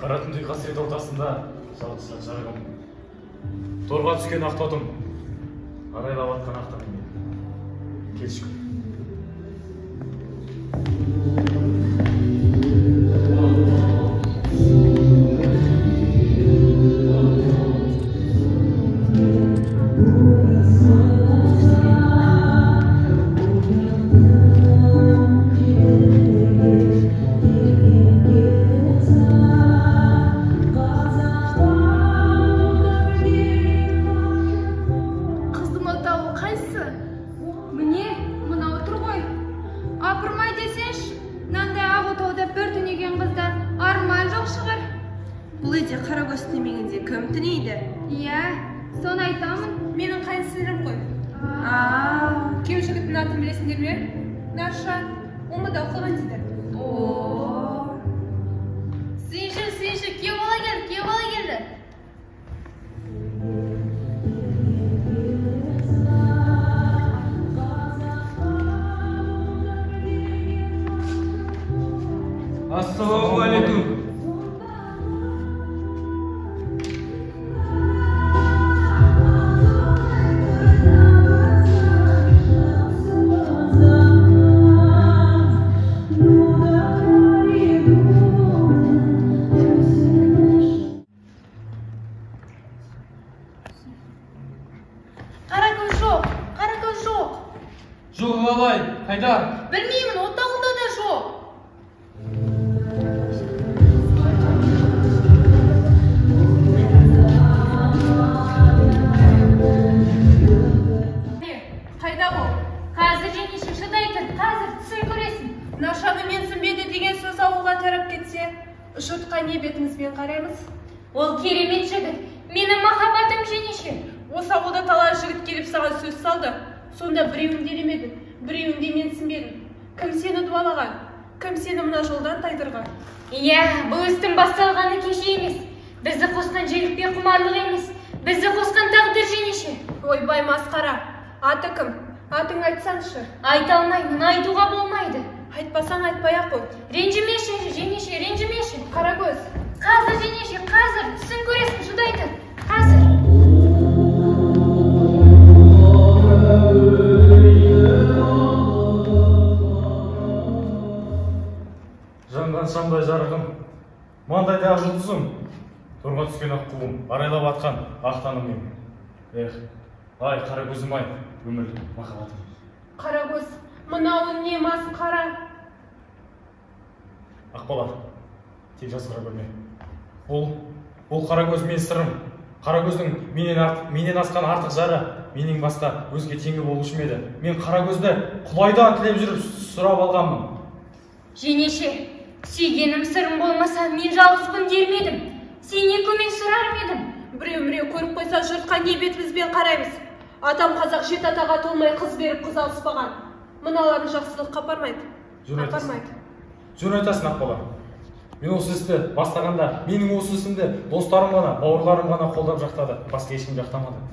Қара түндей қасірет ортасында жалғызсақ жарығым. Торға түскен ақ тотым, арайлап атқан ақтаным. Келші күн. Бұл үйде қара көз түнемегенде кім түнейді? Иә, соны айтамын. Менің қайынсіңлім ғой. Кем жігіттің атын білесіңдер ме? Нарша, омбыда оқыған дейді. Сүйінші, күйеу бала келді. Ассалаумағалейкум. Қара көз жоқ. Жоқ қалай, қайда? Білмеймін, отағында да жоқ. Қайда бұл? Қазір жеңеше шыдайтын, қазір түсін көресің. Нашаны менсінбеді деген сөз ауылға тарап кетсе, жұртқа не бетімізбен қараймыз? Ол керемет жігіт, менің махаббатым жеңеше. Осы ауылда талай жігіт келіп саған сөз салды. Сонда біреуін делемедің, біреуін де менсінбедің. Кім сені дуалаған? Кім сені мына жолдан тайдырған? Иә, бұл істің басталғаны кеше емес. Бізді қосқан желікпе құмарлық емес. Бізді қосқан тағдыр жеңеше. Ойбай масқара, аты кім? Атың айтсаңшы. Айта алмаймын, айтуға болмайды. Айтпасаң айтпай-ақ қой. Ренжімеші, жеңеше, ренжімеші. Қара көз. Қазір жеңеше, қазір түсін көресің, шыдайтын. Қазір. Жанған шамдай жарығым, маңдайда ақ жұлдызым, торға түскен ақ құлым, арайлап атқан ақ танымым. Ай, қара көзім ай, өмірлік махаббатым. Қара көз, мынауың не масқара? Ақбала, тек жазғыра көрме. Ол қара көз мен сырым. Қара көздің менен асқан артық жары, менен басқа өзге теңі болушы еді. Мен қара көзді Құдайдан тілеп жүріп сұрап алғанмын. Жеңеше, сүйгенім сырым болмаса, мен жалғызбын дер едім. Сенен көмек сұрар едім. Біреу көріп қойса жұртқа не бетімізбен қараймыз? Атам қазақ жет атаға толмай қыз беріп қыз алыспаған. Мыналарын жақсылыққа апармайды. Жөн айтасың Ақбала. Мен осы істі бастағанда, менің осы ісімді достарым ғана, бауырларым ғана қолдап жақтады, басқа ешкім жақтамады.